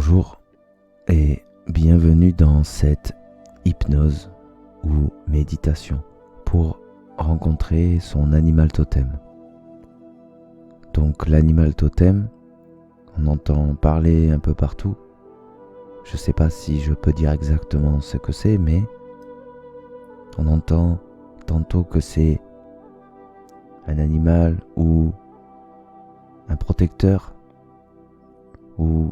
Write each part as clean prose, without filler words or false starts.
Bonjour et bienvenue dans cette hypnose ou méditation pour rencontrer son animal totem. Donc l'animal totem, on entend parler un peu partout. Je ne sais pas si je peux dire exactement ce que c'est, mais on entend tantôt que c'est un animal ou un protecteur ou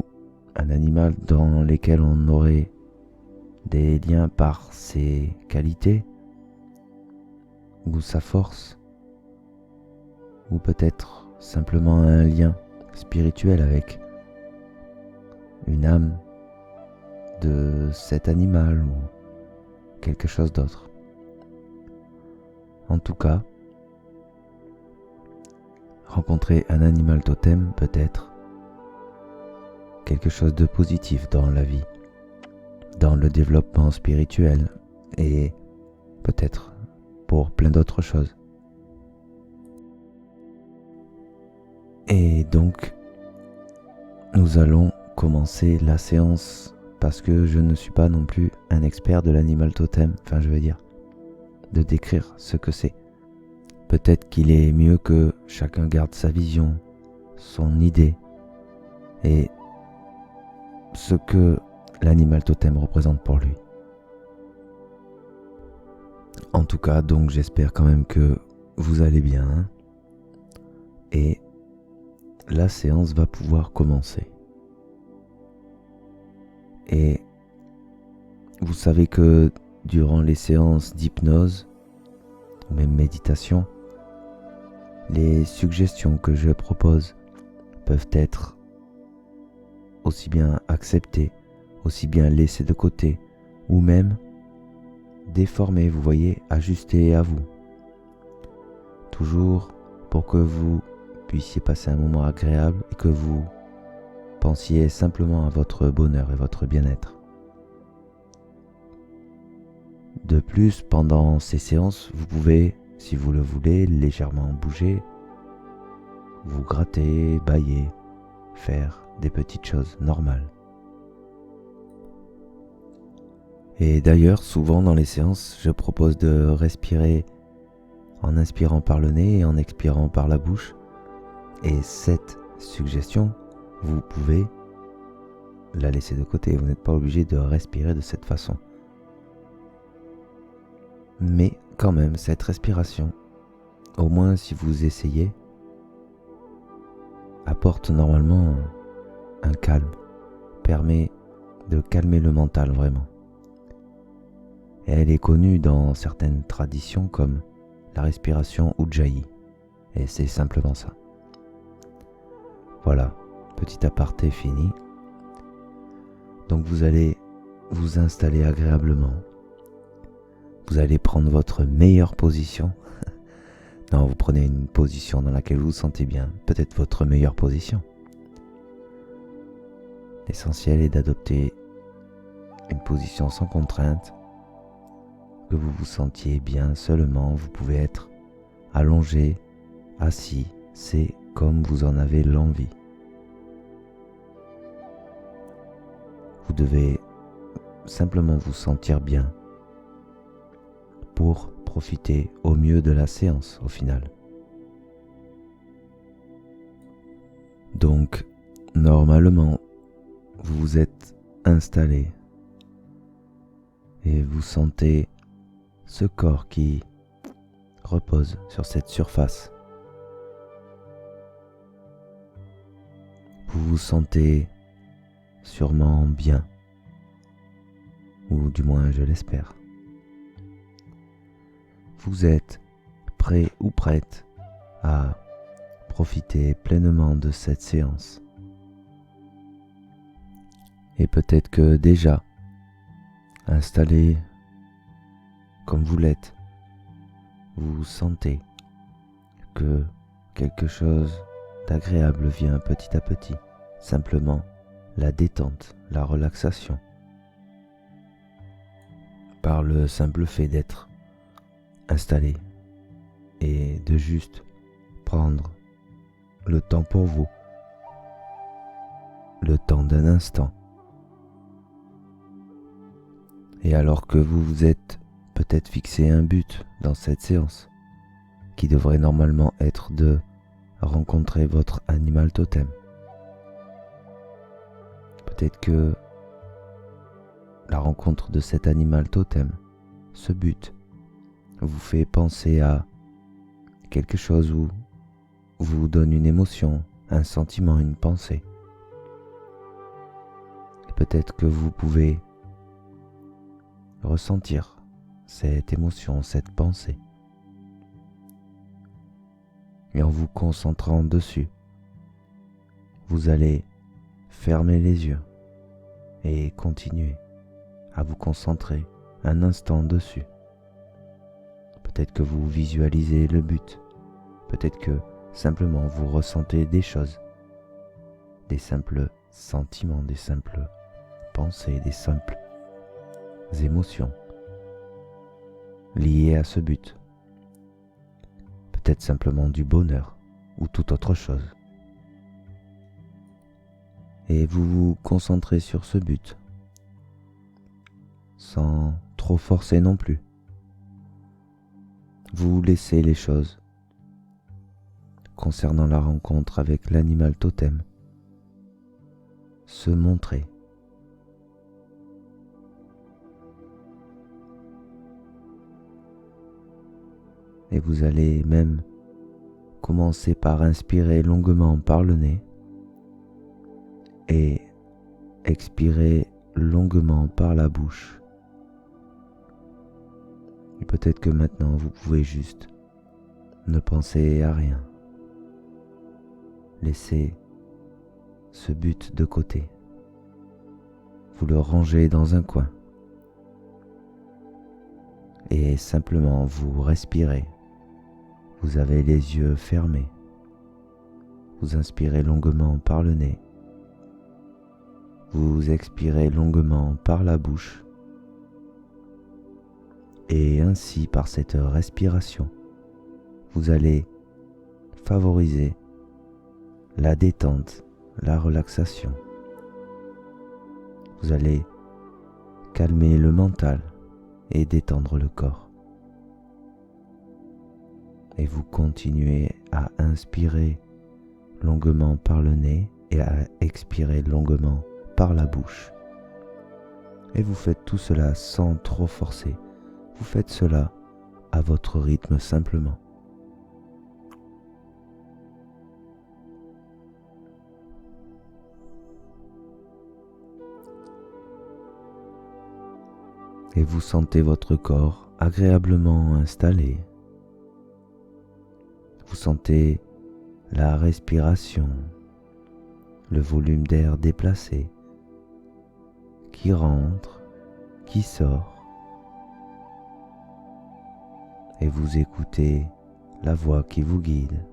un animal dans lequel on aurait des liens par ses qualités ou sa force, ou peut-être simplement un lien spirituel avec une âme de cet animal ou quelque chose d'autre. En tout cas, rencontrer un animal totem peut être quelque chose de positif dans la vie, dans le développement spirituel et peut-être pour plein d'autres choses. Et donc, nous allons commencer la séance parce que je ne suis pas non plus un expert de l'animal totem, de décrire ce que c'est. Peut-être qu'il est mieux que chacun garde sa vision, son idée et ce que l'animal totem représente pour lui. En tout cas, donc j'espère quand même que vous allez bien et la séance va pouvoir commencer. Et vous savez que durant les séances d'hypnose ou même méditation, les suggestions que je propose peuvent être aussi bien acceptées, aussi bien laissées de côté, ou même déformées, vous voyez, ajustées à vous. Toujours pour que vous puissiez passer un moment agréable et que vous pensiez simplement à votre bonheur et votre bien-être. De plus, pendant ces séances, vous pouvez, si vous le voulez, légèrement bouger, vous gratter, bâiller, faire des petites choses normales. Et d'ailleurs, souvent dans les séances, je propose de respirer en inspirant par le nez et en expirant par la bouche. Et cette suggestion, vous pouvez la laisser de côté. Vous n'êtes pas obligé de respirer de cette façon. Mais quand même, cette respiration, au moins si vous essayez, apporte normalement un calme, permet de calmer le mental vraiment. Et elle est connue dans certaines traditions comme la respiration Ujjayi. Et c'est simplement ça. Voilà, petit aparté fini. Donc vous allez vous installer agréablement. Vous allez prendre votre meilleure position. Non, vous prenez une position dans laquelle vous vous sentez bien, peut-être votre meilleure position. L'essentiel est d'adopter une position sans contrainte, que vous vous sentiez bien seulement. Vous pouvez être allongé, assis, c'est comme vous en avez l'envie. Vous devez simplement vous sentir bien pour profiter au mieux de la séance au final. Donc, normalement, vous vous êtes installé et vous sentez ce corps qui repose sur cette surface. Vous vous sentez sûrement bien, ou du moins je l'espère. Vous êtes prêt ou prête à profiter pleinement de cette séance. Et peut-être que déjà, installé comme vous l'êtes, vous sentez que quelque chose d'agréable vient petit à petit, simplement la détente, la relaxation, par le simple fait d'être installé et de juste prendre le temps pour vous, le temps d'un instant Et alors que vous vous êtes peut-être fixé un but dans cette séance, qui devrait normalement être de rencontrer votre animal totem. Peut-être que la rencontre de cet animal totem, ce but, vous fait penser à quelque chose ou vous donne une émotion, un sentiment, une pensée. Et peut-être que vous pouvez ressentir cette émotion, cette pensée. Et en vous concentrant dessus, vous allez fermer les yeux et continuer à vous concentrer un instant dessus. Peut-être que vous visualisez le but, peut-être que simplement vous ressentez des choses, des simples sentiments, des simples pensées, des simples émotions liées à ce but. Peut-être simplement du bonheur ou toute autre chose. Et vous vous concentrez sur ce but, sans trop forcer non plus. Vous laissez les choses concernant la rencontre avec l'animal totem se montrer. Et vous allez même commencer par inspirer longuement par le nez et expirer longuement par la bouche. Et peut-être que maintenant vous pouvez juste ne penser à rien. Laissez ce but de côté. Vous le rangez dans un coin. Et simplement vous respirez. Vous avez les yeux fermés. Vous inspirez longuement par le nez. Vous expirez longuement par la bouche. Et ainsi, par cette respiration, vous allez favoriser la détente, la relaxation. Vous allez calmer le mental et détendre le corps. Et vous continuez à inspirer longuement par le nez et à expirer longuement par la bouche. Et vous faites tout cela sans trop forcer. Vous faites cela à votre rythme simplement. Et vous sentez votre corps agréablement installé. Vous sentez la respiration, le volume d'air déplacé qui rentre, qui sort. Et vous écoutez la voix qui vous guide.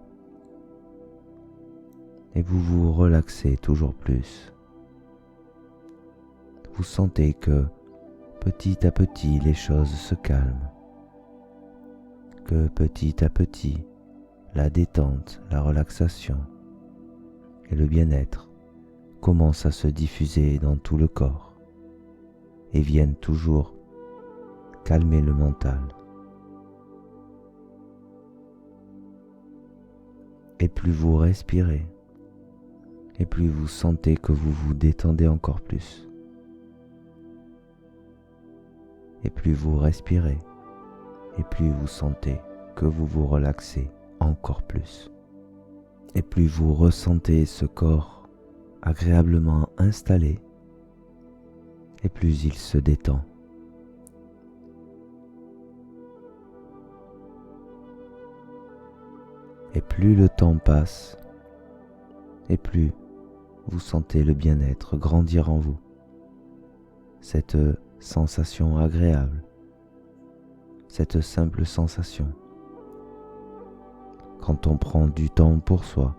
Et vous vous relaxez toujours plus. Vous sentez que petit à petit les choses se calment. Que petit à petit la détente, la relaxation et le bien-être commencent à se diffuser dans tout le corps et viennent toujours calmer le mental. Et plus vous respirez, et plus vous sentez que vous vous détendez encore plus. Et plus vous respirez, et plus vous sentez que vous vous relaxez encore plus. Et plus vous ressentez ce corps agréablement installé, et plus il se détend. Et plus le temps passe, et plus vous sentez le bien-être grandir en vous. Cette sensation agréable, cette simple sensation. Quand on prend du temps pour soi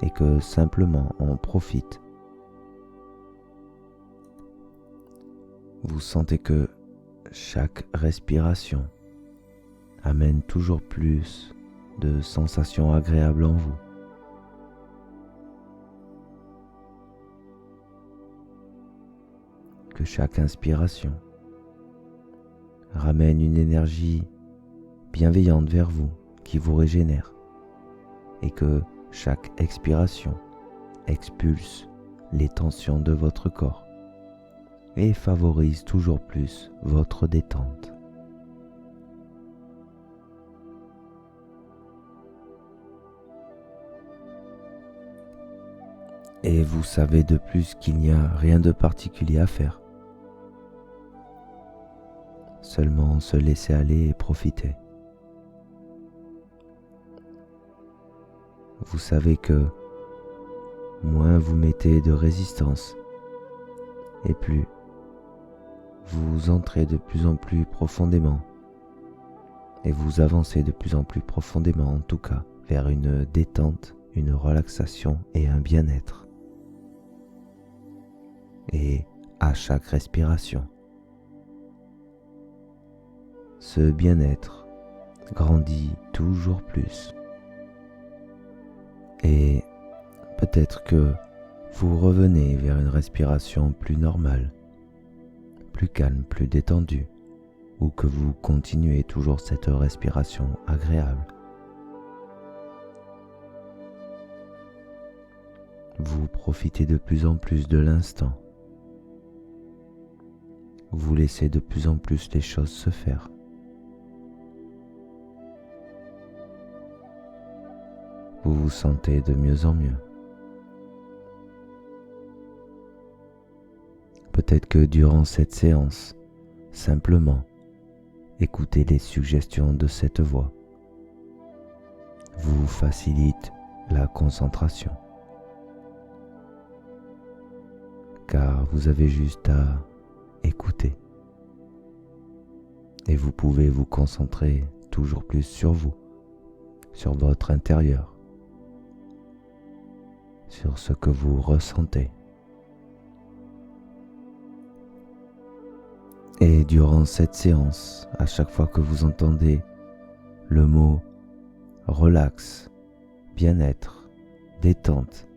et que simplement on profite, vous sentez que chaque respiration amène toujours plus de sensations agréables en vous. Que chaque inspiration ramène une énergie bienveillante vers vous qui vous régénère et que chaque expiration expulse les tensions de votre corps et favorise toujours plus votre détente. Et vous savez de plus qu'il n'y a rien de particulier à faire. Seulement se laisser aller et profiter. Vous savez que moins vous mettez de résistance et plus vous entrez de plus en plus profondément et vous avancez de plus en plus profondément en tout cas vers une détente, une relaxation et un bien-être. Et à chaque respiration, ce bien-être grandit toujours plus. Et peut-être que vous revenez vers une respiration plus normale, plus calme, plus détendue, ou que vous continuez toujours cette respiration agréable. Vous profitez de plus en plus de l'instant. Vous laissez de plus en plus les choses se faire. Vous vous sentez de mieux en mieux. Peut-être que durant cette séance, simplement, écoutez les suggestions de cette voix vous facilite la concentration. Car vous avez juste à écouter. Et vous pouvez vous concentrer toujours plus sur vous, sur votre intérieur, sur ce que vous ressentez. Et durant cette séance, à chaque fois que vous entendez le mot relax, bien-être, détente,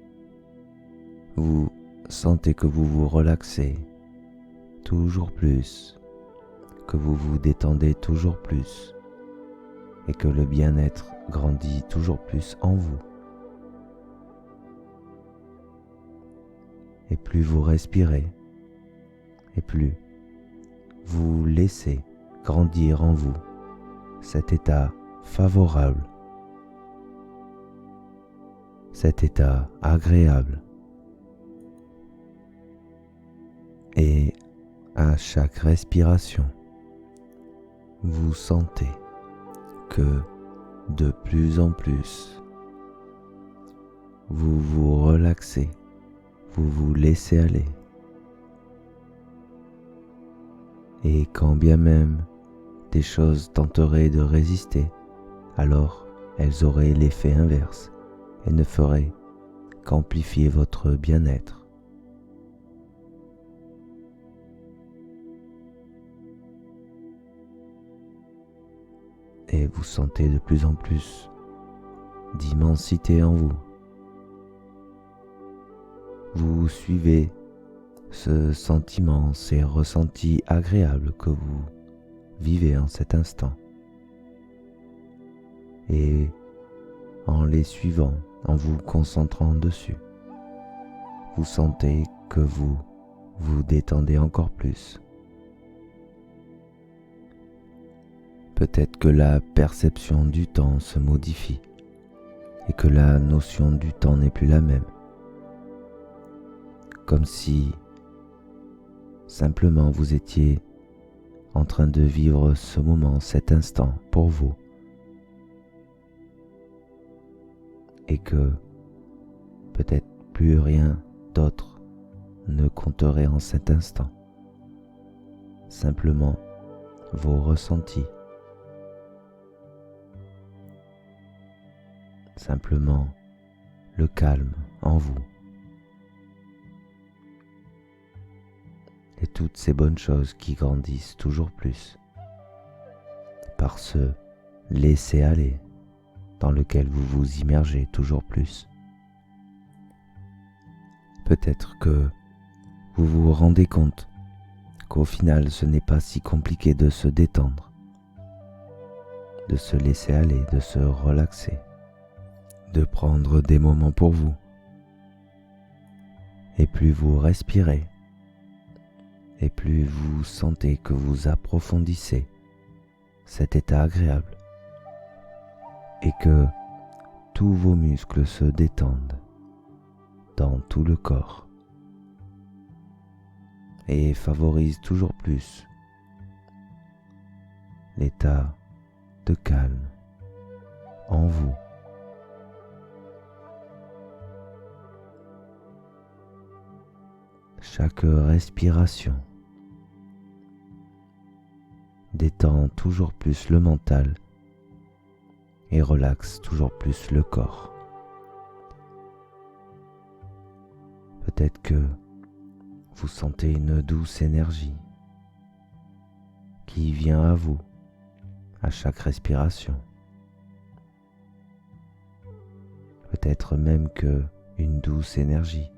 vous sentez que vous vous relaxez toujours plus, que vous vous détendez toujours plus et que le bien-être grandit toujours plus en vous. Et plus vous respirez, et plus vous laissez grandir en vous cet état favorable, cet état agréable. Et à chaque respiration, vous sentez que de plus en plus, vous vous relaxez, vous vous laissez aller. Et quand bien même des choses tenteraient de résister, alors elles auraient l'effet inverse et ne feraient qu'amplifier votre bien-être. Et vous sentez de plus en plus d'immensité en vous. Vous suivez ce sentiment, ces ressentis agréables que vous vivez en cet instant. Et en les suivant, en vous concentrant dessus, vous sentez que vous vous détendez encore plus. Peut-être que la perception du temps se modifie et que la notion du temps n'est plus la même. Comme si simplement vous étiez en train de vivre ce moment, cet instant pour vous. Et que peut-être plus rien d'autre ne compterait en cet instant. Simplement vos ressentis. Simplement le calme en vous. Et toutes ces bonnes choses qui grandissent toujours plus par ce laisser aller dans lequel vous vous immergez toujours plus. Peut-être que vous vous rendez compte qu'au final ce n'est pas si compliqué de se détendre, de se laisser aller, de se relaxer, de prendre des moments pour vous. Et plus vous respirez, et plus vous sentez que vous approfondissez cet état agréable et que tous vos muscles se détendent dans tout le corps et favorisent toujours plus l'état de calme en vous. Chaque respiration détend toujours plus le mental et relaxe toujours plus le corps. Peut-être que vous sentez une douce énergie qui vient à vous à chaque respiration. Peut-être même que une douce énergie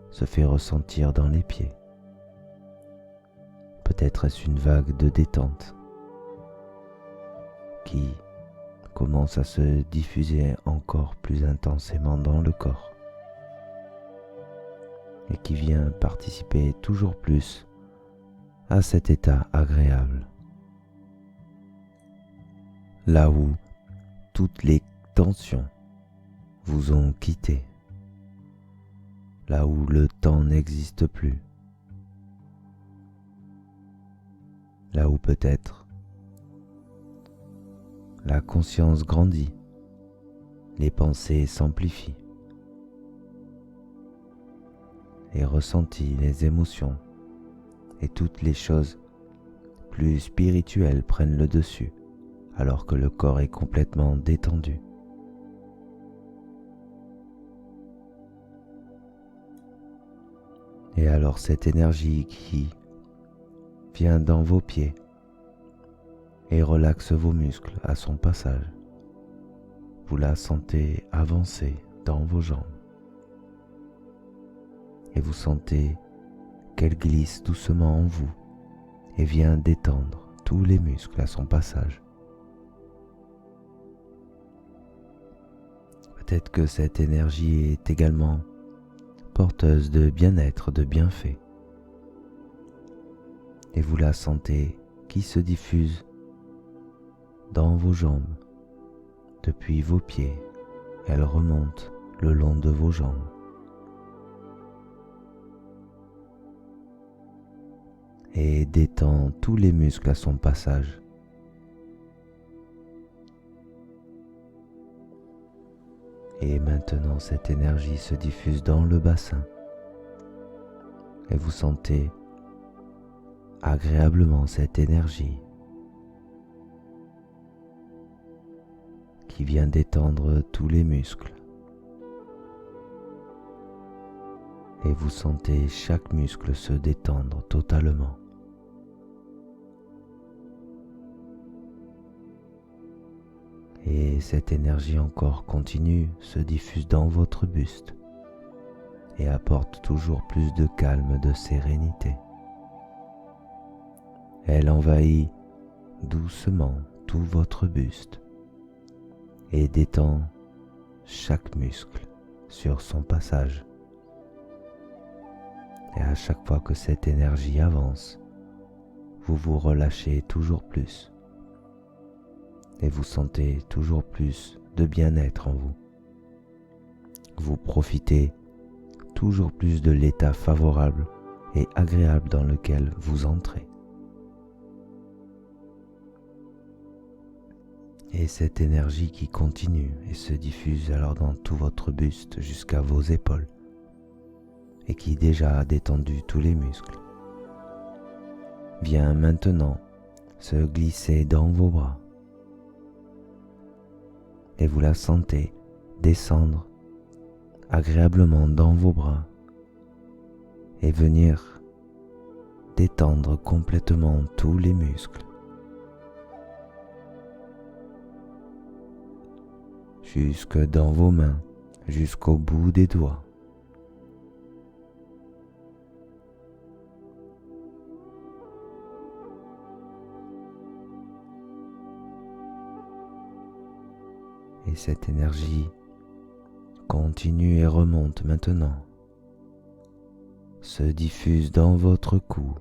se fait ressentir dans les pieds. Peut-être est-ce une vague de détente qui commence à se diffuser encore plus intensément dans le corps et qui vient participer toujours plus à cet état agréable. Là où toutes les tensions vous ont quitté, là où le temps n'existe plus, là où peut-être la conscience grandit, les pensées s'amplifient, les ressentis, les émotions et toutes les choses plus spirituelles prennent le dessus alors que le corps est complètement détendu. Et alors cette énergie qui vient dans vos pieds et relaxe vos muscles à son passage, vous la sentez avancer dans vos jambes et vous sentez qu'elle glisse doucement en vous et vient détendre tous les muscles à son passage. Peut-être que cette énergie est également porteuse de bien-être, de bienfaits. Et vous la sentez qui se diffuse dans vos jambes, depuis vos pieds. Elle remonte le long de vos jambes. Et détend tous les muscles à son passage. Et maintenant, cette énergie se diffuse dans le bassin et vous sentez agréablement cette énergie qui vient détendre tous les muscles. Et vous sentez chaque muscle se détendre totalement. Et cette énergie encore continue, se diffuse dans votre buste et apporte toujours plus de calme, de sérénité. Elle envahit doucement tout votre buste et détend chaque muscle sur son passage. Et à chaque fois que cette énergie avance, vous vous relâchez toujours plus. Et vous sentez toujours plus de bien-être en vous. Vous profitez toujours plus de l'état favorable et agréable dans lequel vous entrez. Et cette énergie qui continue et se diffuse alors dans tout votre buste jusqu'à vos épaules et qui déjà a détendu tous les muscles, vient maintenant se glisser dans vos bras. Et vous la sentez descendre agréablement dans vos bras et venir détendre complètement tous les muscles jusque dans vos mains, jusqu'au bout des doigts. Et cette énergie continue et remonte maintenant, se diffuse dans votre cou,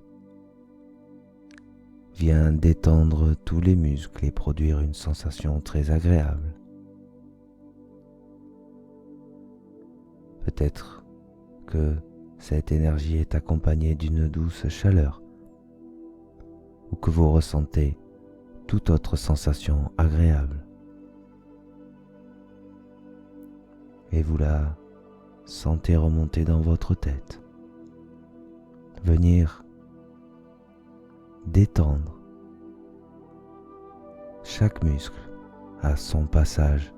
vient détendre tous les muscles et produire une sensation très agréable. Peut-être que cette énergie est accompagnée d'une douce chaleur ou que vous ressentez toute autre sensation agréable. Et vous la sentez remonter dans votre tête, venir détendre chaque muscle à son passage.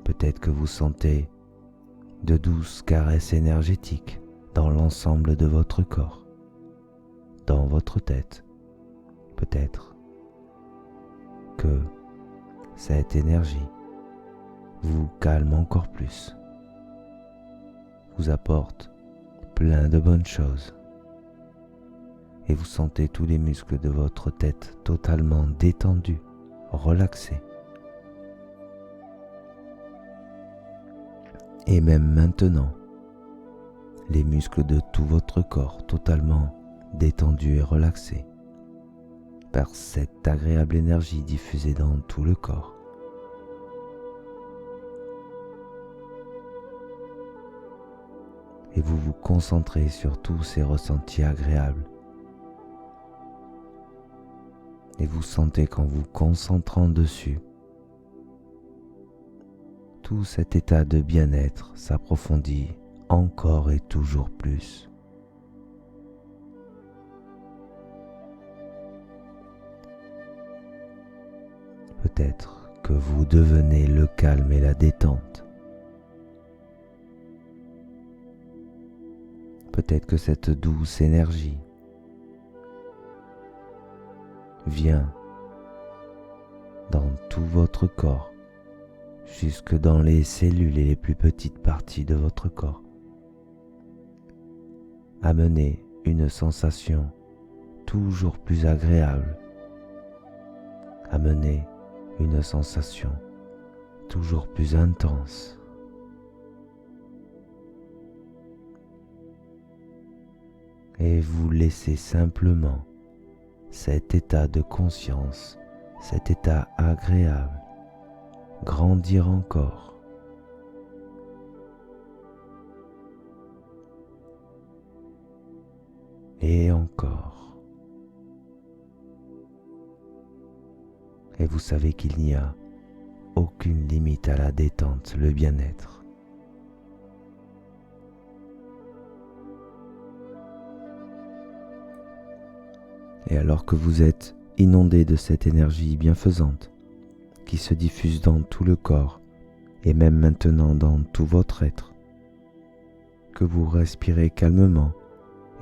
Peut-être que vous sentez de douces caresses énergétiques dans l'ensemble de votre corps, dans votre tête. Peut-être que cette énergie vous calme encore plus, vous apporte plein de bonnes choses et vous sentez tous les muscles de votre tête totalement détendus, relaxés. Et même maintenant, les muscles de tout votre corps totalement détendus et relaxés par cette agréable énergie diffusée dans tout le corps. Et vous vous concentrez sur tous ces ressentis agréables. Et vous sentez qu'en vous concentrant dessus, tout cet état de bien-être s'approfondit encore et toujours plus. Peut-être que vous devenez le calme et la détente. Peut-être que cette douce énergie vient dans tout votre corps, jusque dans les cellules et les plus petites parties de votre corps. Amener une sensation toujours plus agréable. Amener une sensation toujours plus intense. Et vous laissez simplement cet état de conscience, cet état agréable, grandir encore. Et encore. Et vous savez qu'il n'y a aucune limite à la détente, le bien-être. Et alors que vous êtes inondé de cette énergie bienfaisante qui se diffuse dans tout le corps et même maintenant dans tout votre être, que vous respirez calmement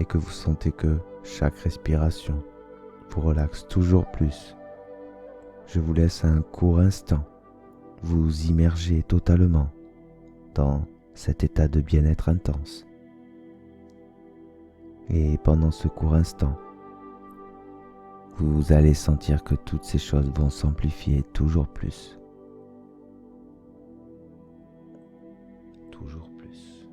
et que vous sentez que chaque respiration vous relaxe toujours plus, je vous laisse un court instant vous immerger totalement dans cet état de bien-être intense. Et pendant ce court instant, vous allez sentir que toutes ces choses vont s'amplifier toujours plus. Toujours plus.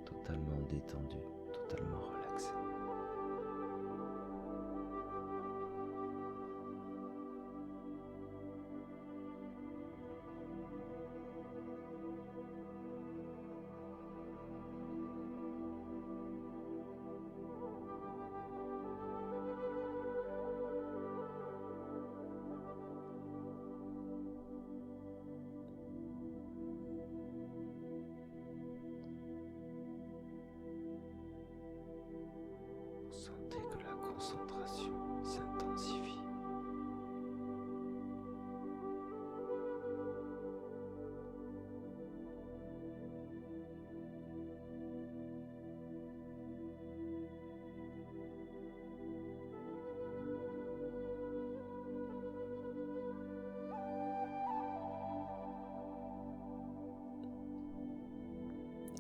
Totalement détendu, totalement relaxé. Sentez que la concentration s'intensifie.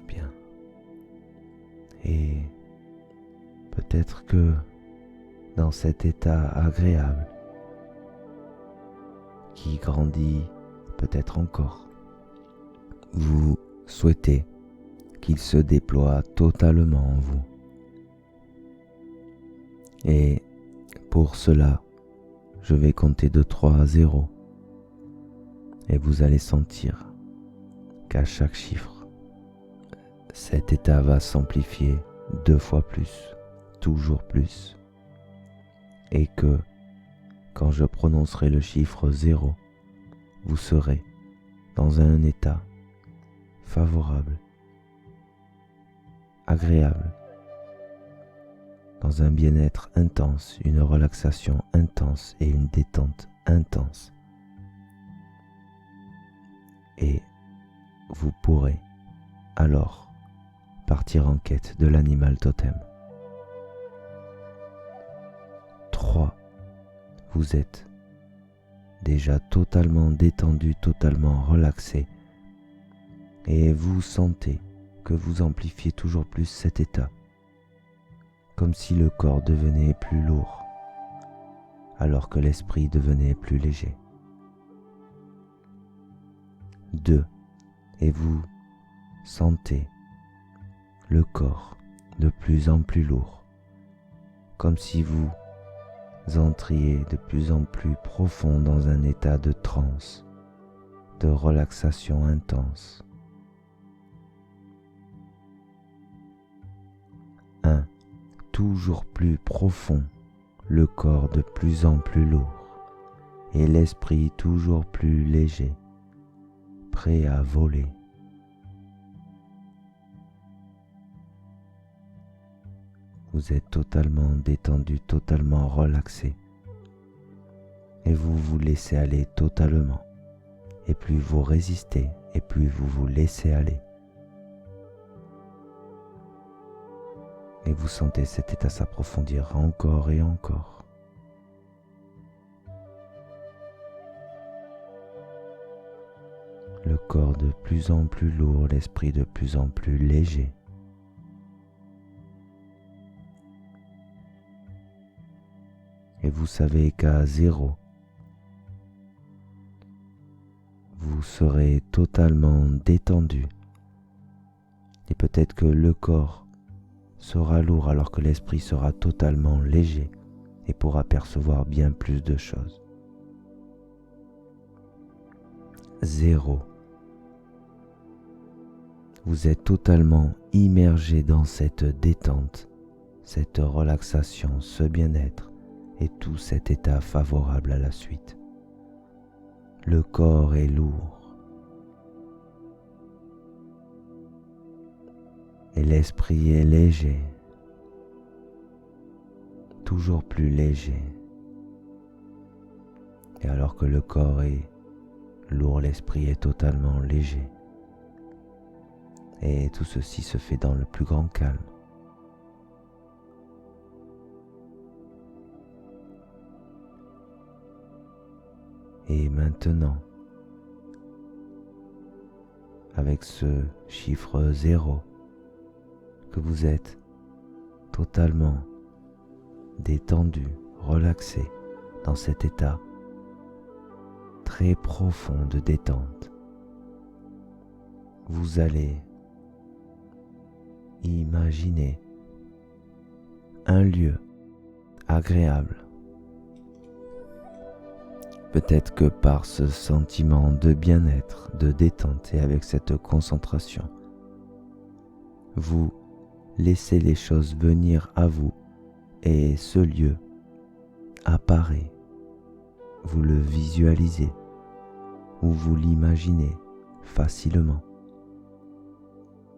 Bien. Et peut-être que dans cet état agréable, qui grandit peut-être encore. Vous souhaitez qu'il se déploie totalement en vous. Et pour cela, je vais compter de 3 à 0. Et vous allez sentir qu'à chaque chiffre, cet état va s'amplifier 2 fois plus, toujours plus. Et que quand je prononcerai le chiffre 0, vous serez dans un état favorable, agréable, dans un bien-être intense, une relaxation intense et une détente intense. Et vous pourrez alors partir en quête de l'animal totem. 3. Vous êtes déjà totalement détendu, totalement relaxé, et vous sentez que vous amplifiez toujours plus cet état, comme si le corps devenait plus lourd, alors que l'esprit devenait plus léger. 2. Et vous sentez le corps de plus en plus lourd, comme si vous entriez de plus en plus profond dans un état de transe, de relaxation intense. 1. Toujours plus profond, le corps de plus en plus lourd et l'esprit toujours plus léger, prêt à voler. Vous êtes totalement détendu, totalement relaxé, et vous vous laissez aller totalement. Et plus vous résistez, et plus vous vous laissez aller. Et vous sentez cet état s'approfondir encore et encore. Le corps de plus en plus lourd, l'esprit de plus en plus léger. Et vous savez qu'à 0, vous serez totalement détendu. Et peut-être que le corps sera lourd alors que l'esprit sera totalement léger et pourra percevoir bien plus de choses. 0. Vous êtes totalement immergé dans cette détente, cette relaxation, ce bien-être et tout cet état favorable à la suite. Le corps est lourd et l'esprit est léger, toujours plus léger. Et alors que le corps est lourd, l'esprit est totalement léger. Et tout ceci se fait dans le plus grand calme. Et maintenant, avec ce chiffre 0, que vous êtes totalement détendu, relaxé dans cet état très profond de détente, vous allez imaginer un lieu agréable. Peut-être que par ce sentiment de bien-être, de détente et avec cette concentration, vous laissez les choses venir à vous et ce lieu apparaît. Vous le visualisez ou vous l'imaginez facilement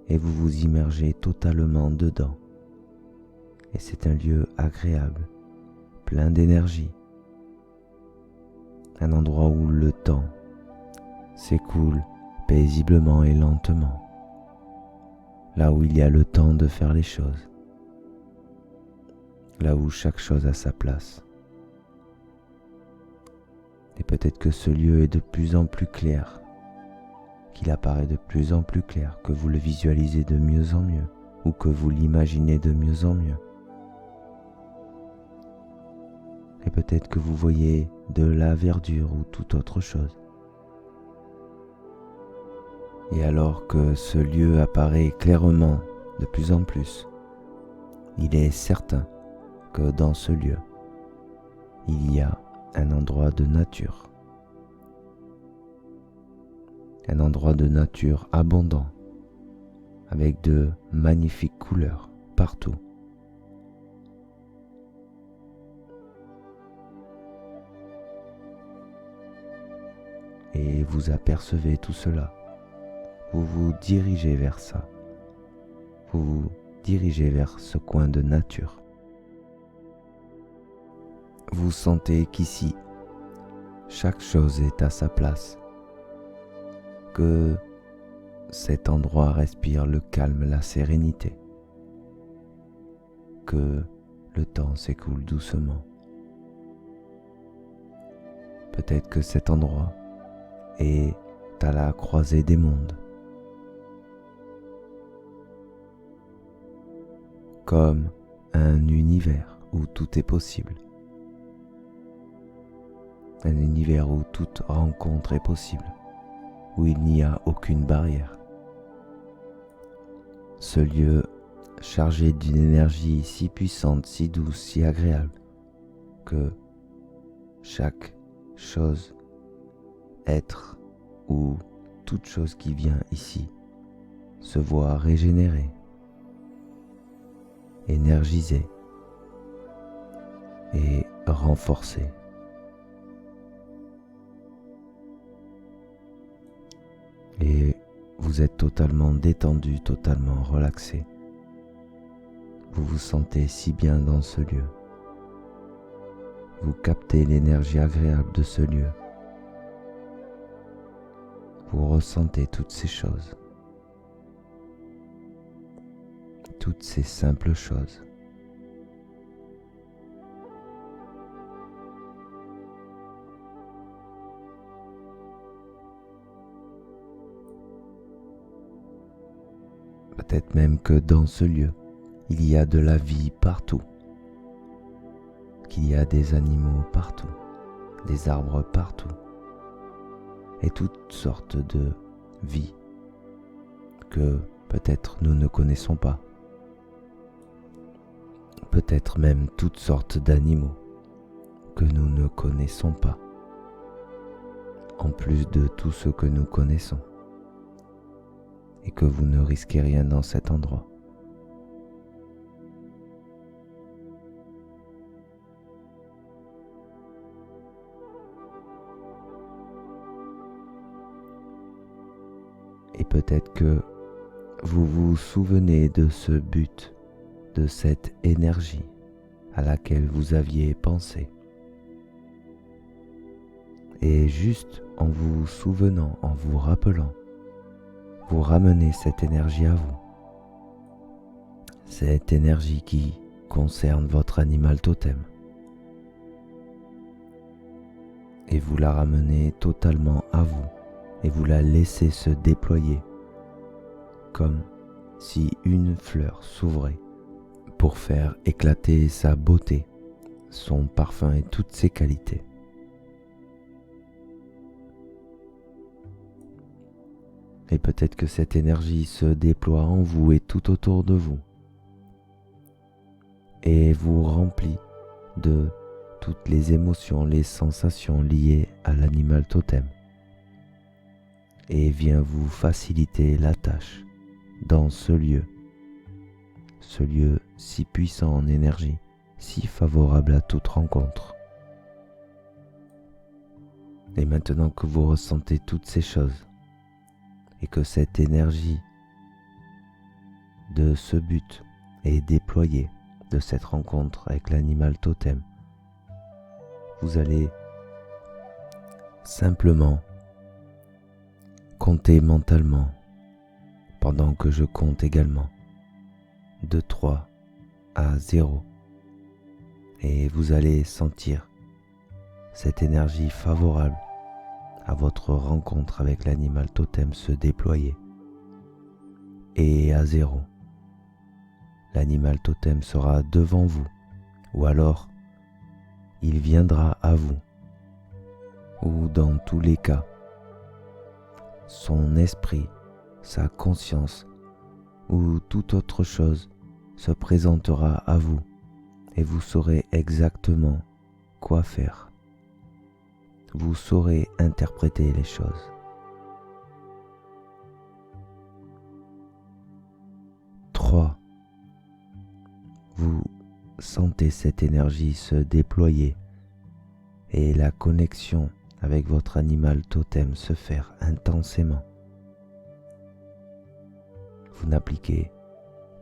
et vous vous immergez totalement dedans. Et c'est un lieu agréable, plein d'énergie. Un endroit où le temps s'écoule paisiblement et lentement, là où il y a le temps de faire les choses, là où chaque chose a sa place. Et peut-être que ce lieu est de plus en plus clair, qu'il apparaît de plus en plus clair, que vous le visualisez de mieux en mieux, ou que vous l'imaginez de mieux en mieux. et peut-être que vous voyez de la verdure ou toute autre chose. Et alors que ce lieu apparaît clairement de plus en plus, il est certain que dans ce lieu, il y a un endroit de nature. Un endroit de nature abondant, avec de magnifiques couleurs partout. Et vous apercevez tout cela. Vous vous dirigez vers ça. Vous vous dirigez vers ce coin de nature. Vous sentez qu'ici, chaque chose est à sa place, que cet endroit respire le calme, la sérénité, que le temps s'écoule doucement. Peut-être que cet endroit est à la croisée des mondes, comme un univers où tout est possible, un univers où toute rencontre est possible, où il n'y a aucune barrière. Ce lieu chargé d'une énergie si puissante, si douce, si agréable, que chaque chose, être ou toute chose qui vient ici se voit régénérée, énergisée et renforcée. Et vous êtes totalement détendu, totalement relaxé. Vous vous sentez si bien dans ce lieu. Vous captez l'énergie agréable de ce lieu. Vous ressentez toutes ces choses, toutes ces simples choses. Peut-être même que dans ce lieu, il y a de la vie partout, qu'il y a des animaux partout, des arbres partout, et toutes sortes de vies que peut-être nous ne connaissons pas, peut-être même toutes sortes d'animaux que nous ne connaissons pas, en plus de tout ce que nous connaissons, et que vous ne risquez rien dans cet endroit. Et peut-être que vous vous souvenez de ce but, de cette énergie à laquelle vous aviez pensé. Et juste en vous souvenant, en vous rappelant, vous ramenez cette énergie à vous. Cette énergie qui concerne votre animal totem. Et vous la ramenez totalement à vous. Et vous la laissez se déployer comme si une fleur s'ouvrait pour faire éclater sa beauté, son parfum et toutes ses qualités. Et peut-être que cette énergie se déploie en vous et tout autour de vous et vous remplit de toutes les émotions, les sensations liées à l'animal totem et vient vous faciliter la tâche dans ce lieu si puissant en énergie, si favorable à toute rencontre. Et maintenant que vous ressentez toutes ces choses et que cette énergie de ce but est déployée, de cette rencontre avec l'animal totem, vous allez simplement compter mentalement pendant que je compte également de 3 à 0 et vous allez sentir cette énergie favorable à votre rencontre avec l'animal totem se déployer. Et à 0, l'animal totem sera devant vous ou alors il viendra à vous, ou dans tous les cas, son esprit, sa conscience ou toute autre chose se présentera à vous et vous saurez exactement quoi faire. Vous saurez interpréter les choses. 3. Vous sentez cette énergie se déployer et la connexion avec votre animal totem se faire intensément. Vous n'appliquez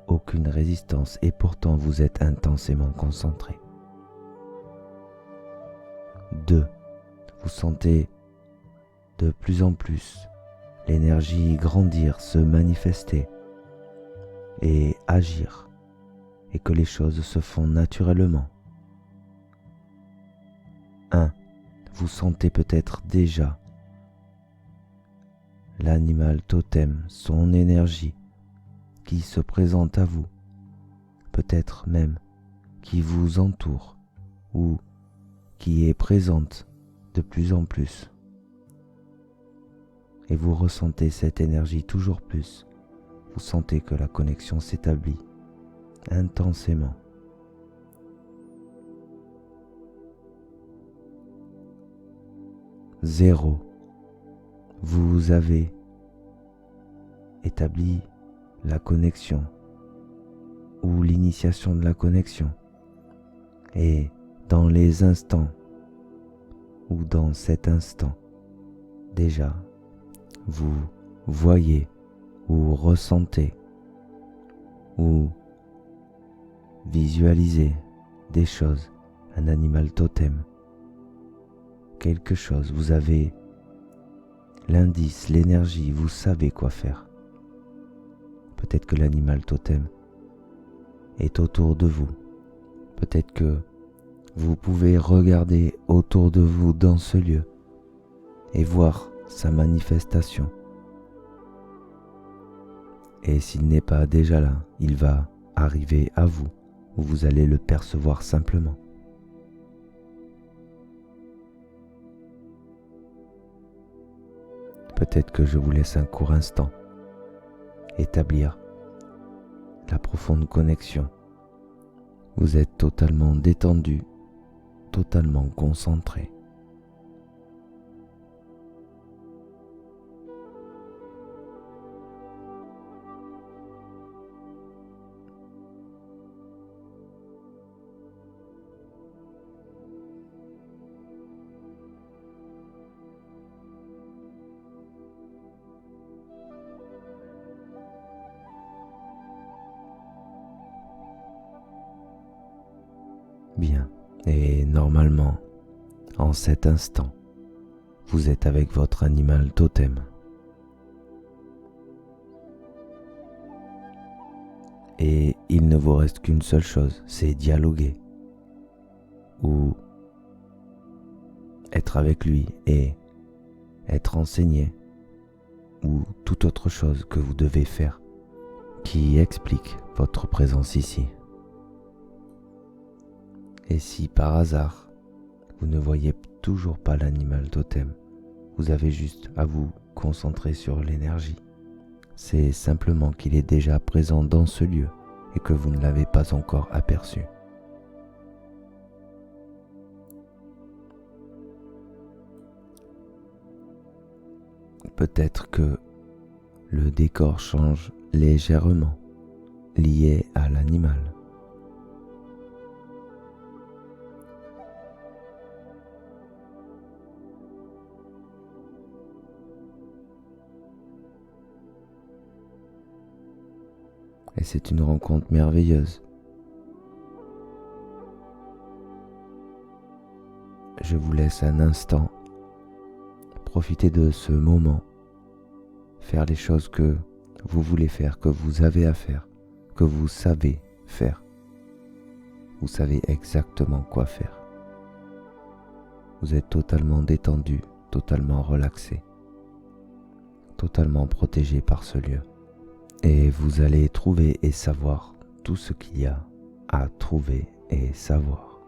aucune résistance et pourtant vous êtes intensément concentré. 2. Vous sentez de plus en plus l'énergie grandir, se manifester et agir, et que les choses se font naturellement. 1. Vous sentez peut-être déjà l'animal totem, son énergie qui se présente à vous, peut-être même qui vous entoure ou qui est présente de plus en plus. Et vous ressentez cette énergie toujours plus. Vous sentez que la connexion s'établit intensément. 0. Vous avez établi la connexion ou l'initiation de la connexion. Et dans les instants ou dans cet instant, déjà, vous voyez ou ressentez ou visualisez des choses, un animal totem, quelque chose, vous avez l'indice, l'énergie, vous savez quoi faire. Peut-être que l'animal totem est autour de vous. Peut-être que vous pouvez regarder autour de vous dans ce lieu et voir sa manifestation. Et s'il n'est pas déjà là, il va arriver à vous, où vous allez le percevoir simplement. Peut-être que je vous laisse un court instant établir la profonde connexion. Vous êtes totalement détendu, totalement concentré. Bien, et normalement, en cet instant, vous êtes avec votre animal totem. Et il ne vous reste qu'une seule chose, c'est dialoguer ou être avec lui et être enseigné ou toute autre chose que vous devez faire qui explique votre présence ici. Et si par hasard, vous ne voyez toujours pas l'animal totem, vous avez juste à vous concentrer sur l'énergie. C'est simplement qu'il est déjà présent dans ce lieu et que vous ne l'avez pas encore aperçu. Peut-être que le décor change légèrement, lié à l'animal. Et c'est une rencontre merveilleuse. Je vous laisse un instant profiter de ce moment, faire les choses que vous voulez faire, que vous avez à faire, que vous savez faire. Vous savez exactement quoi faire. Vous êtes totalement détendu, totalement relaxé, totalement protégé par ce lieu. Et vous allez trouver et savoir tout ce qu'il y a à trouver et savoir.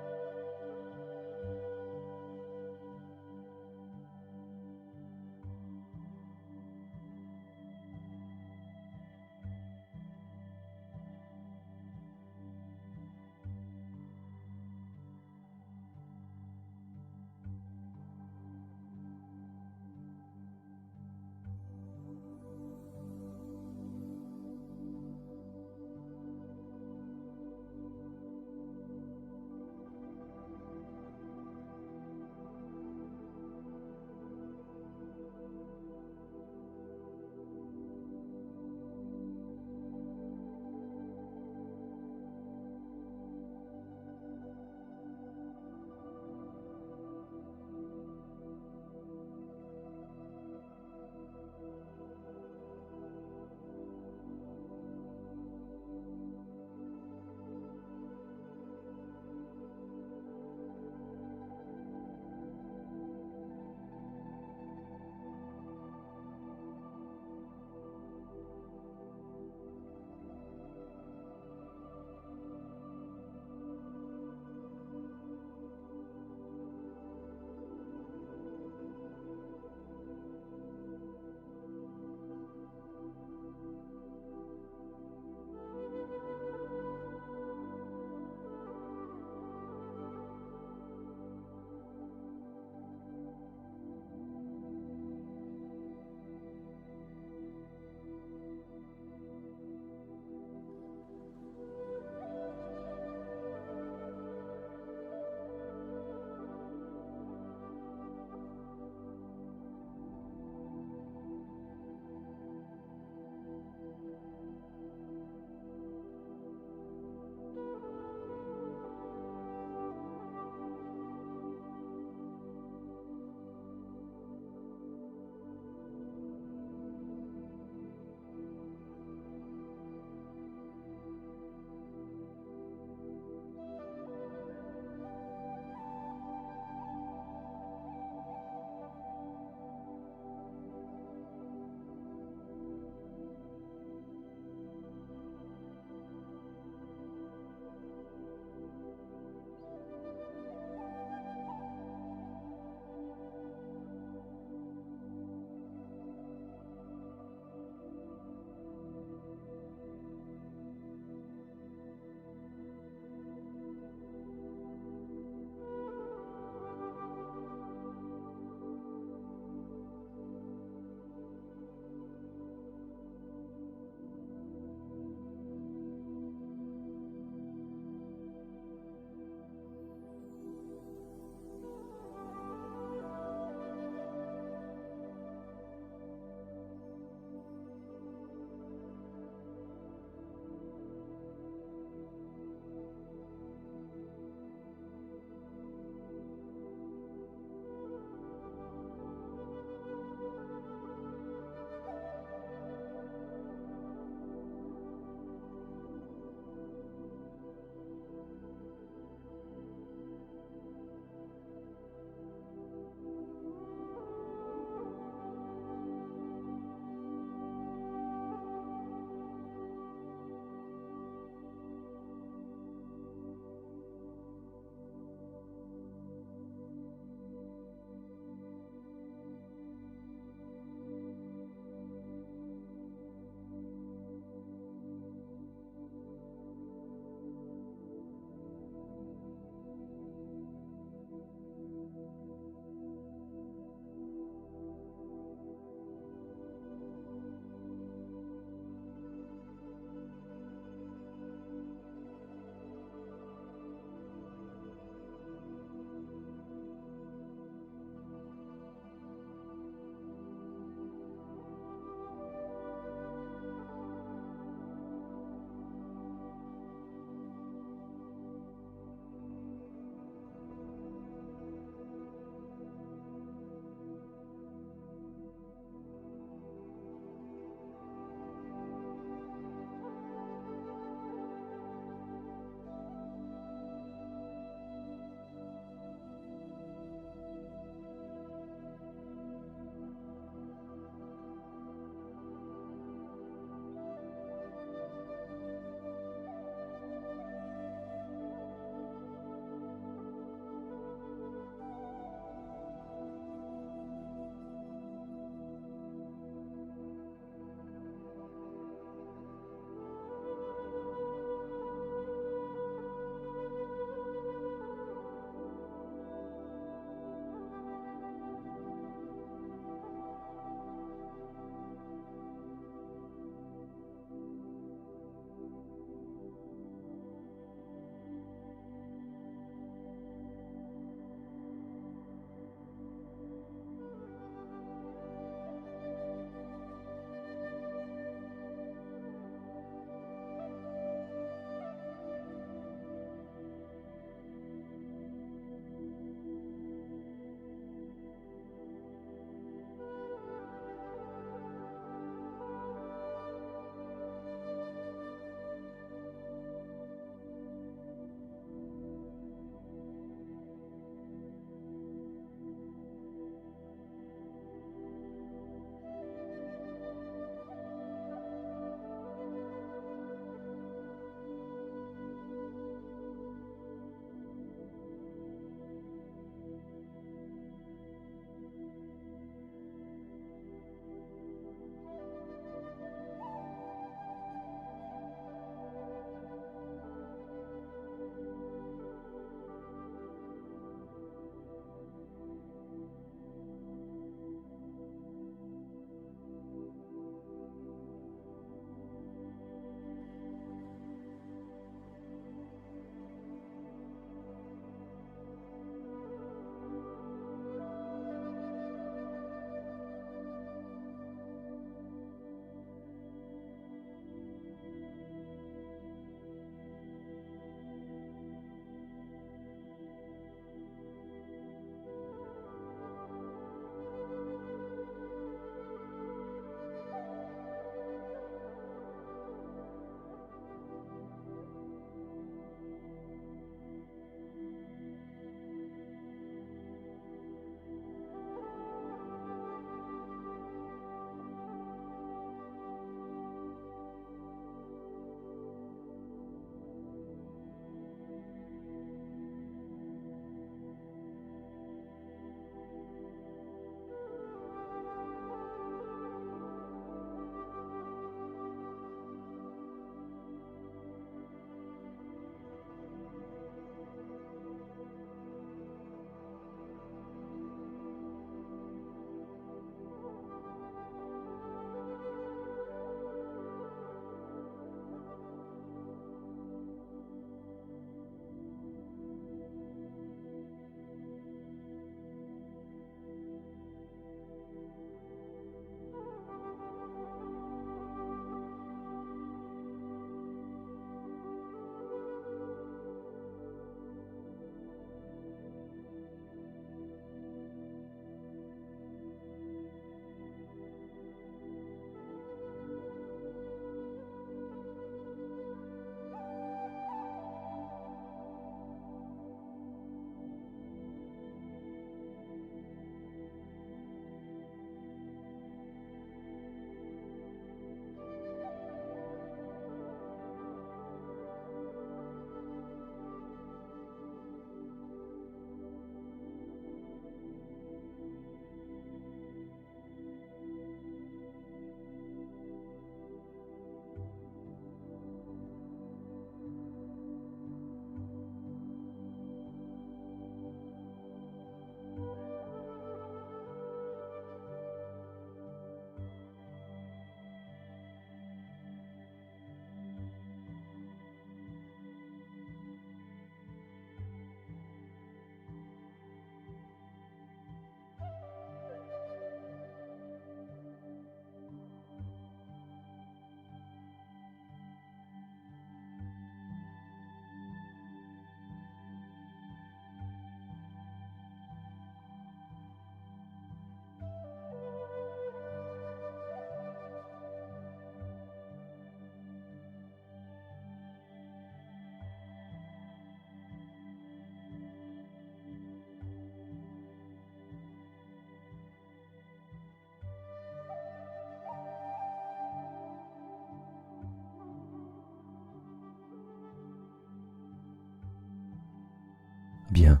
Bien.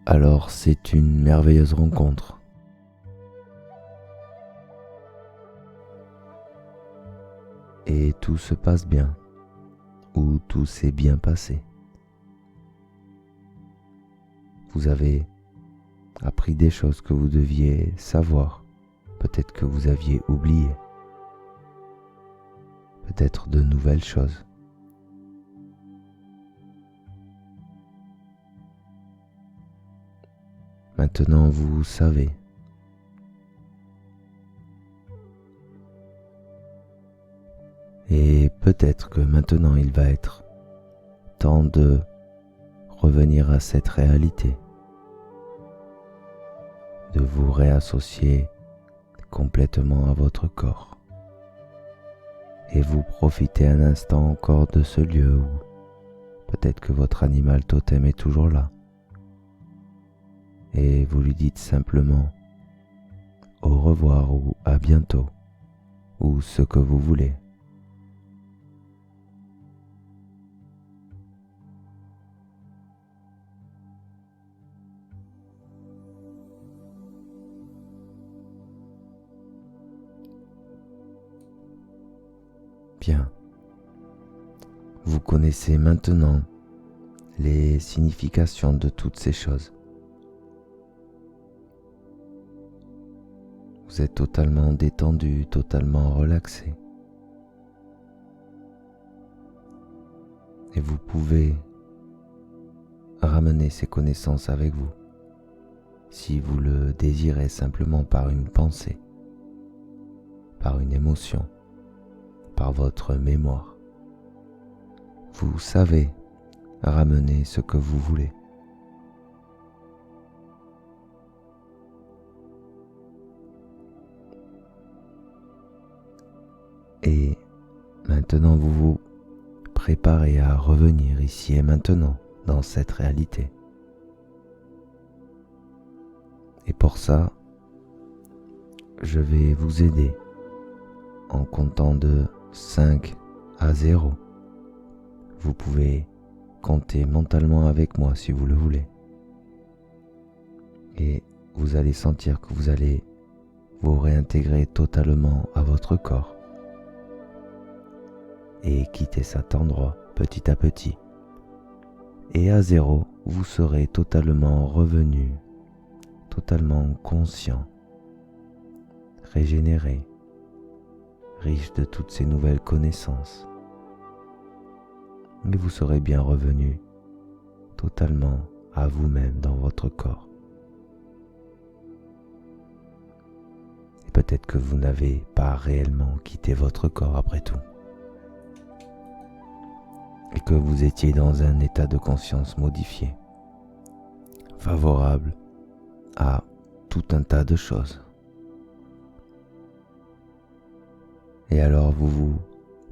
Alors c'est une merveilleuse rencontre. Et tout se passe bien, ou tout s'est bien passé. Vous avez appris des choses que vous deviez savoir, peut-être que vous aviez oublié, peut-être de nouvelles choses. Maintenant vous savez. Et peut-être que maintenant il va être temps de revenir à cette réalité, de vous réassocier complètement à votre corps et vous profitez un instant encore de ce lieu où peut-être que votre animal totem est toujours là et vous lui dites simplement au revoir ou à bientôt ou ce que vous voulez. Bien. Vous connaissez maintenant les significations de toutes ces choses. Vous êtes totalement détendu, totalement relaxé. Et vous pouvez ramener ces connaissances avec vous, si vous le désirez simplement par une pensée, par une émotion, par votre mémoire. Vous savez ramener ce que vous voulez. Et maintenant vous vous préparez à revenir ici et maintenant dans cette réalité. Et pour ça, je vais vous aider en comptant de 5 à 0. Vous pouvez compter mentalement avec moi si vous le voulez. Et vous allez sentir que vous allez vous réintégrer totalement à votre corps et quitter cet endroit petit à petit. Et à 0, vous serez totalement revenu, totalement conscient, régénéré, riche de toutes ces nouvelles connaissances. Et vous serez bien revenu totalement à vous-même dans votre corps. Et peut-être que vous n'avez pas réellement quitté votre corps après tout. Et que vous étiez dans un état de conscience modifié, favorable à tout un tas de choses. Et alors vous vous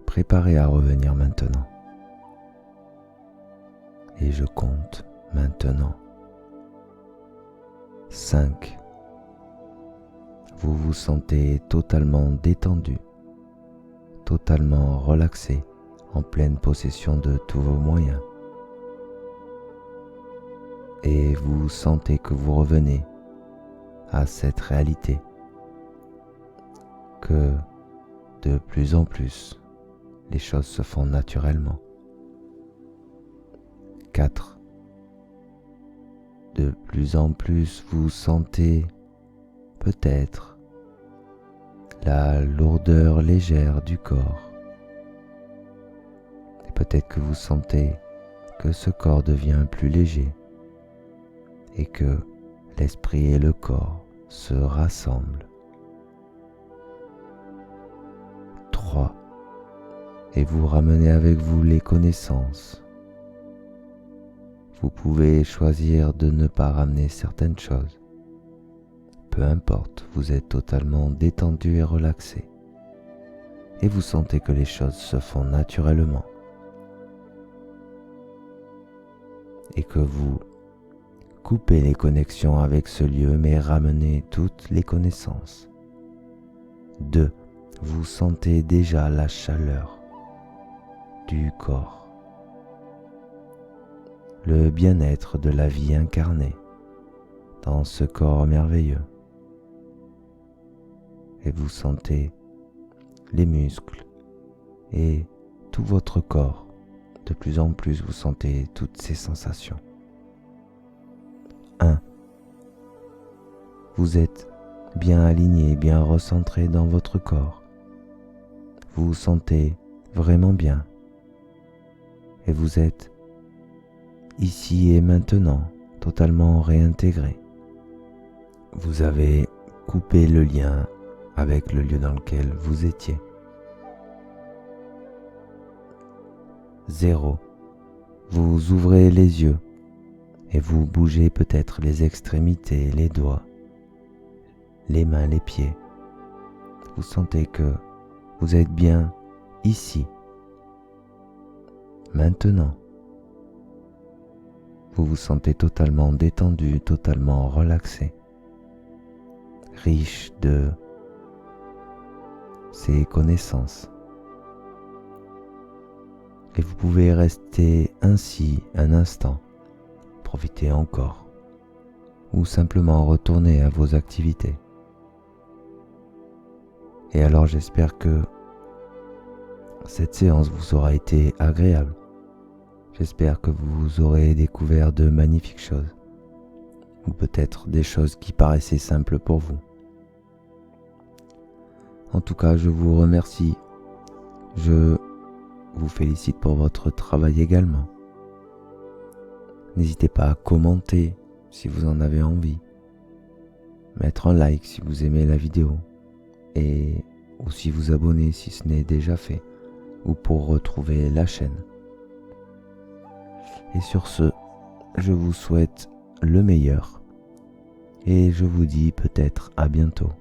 préparez à revenir maintenant. Et je compte maintenant. 5. Vous vous sentez totalement détendu, totalement relaxé, en pleine possession de tous vos moyens. Et vous sentez que vous revenez à cette réalité, que de plus en plus, les choses se font naturellement. 4. De plus en plus, vous sentez peut-être la lourdeur légère du corps. Et peut-être que vous sentez que ce corps devient plus léger et que l'esprit et le corps se rassemblent. 3. Et vous ramenez avec vous les connaissances. Vous pouvez choisir de ne pas ramener certaines choses. Peu importe, vous êtes totalement détendu et relaxé. Et vous sentez que les choses se font naturellement. Et que vous coupez les connexions avec ce lieu, mais ramenez toutes les connaissances. 2. Vous sentez déjà la chaleur du corps. le bien-être de la vie incarnée dans ce corps merveilleux. Et vous sentez les muscles et tout votre corps. De plus en plus, vous sentez toutes ces sensations. 1. Vous êtes bien aligné, bien recentré dans votre corps. Vous vous sentez vraiment bien. Et vous êtes ici et maintenant, totalement réintégré. Vous avez coupé le lien avec le lieu dans lequel vous étiez. 0. Vous ouvrez les yeux et vous bougez peut-être les extrémités, les doigts, les mains, les pieds. Vous sentez que vous êtes bien ici, maintenant. Vous vous sentez totalement détendu, totalement relaxé, riche de ces connaissances. Et vous pouvez rester ainsi un instant, profiter encore, ou simplement retourner à vos activités. Et alors j'espère que cette séance vous aura été agréable. J'espère que vous aurez découvert de magnifiques choses, ou peut-être des choses qui paraissaient simples pour vous. En tout cas, je vous remercie. Je vous félicite pour votre travail également. N'hésitez pas à commenter si vous en avez envie, mettre un like si vous aimez la vidéo, et aussi vous abonner si ce n'est déjà fait, ou pour retrouver la chaîne. Et sur ce, je vous souhaite le meilleur, et je vous dis peut-être à bientôt.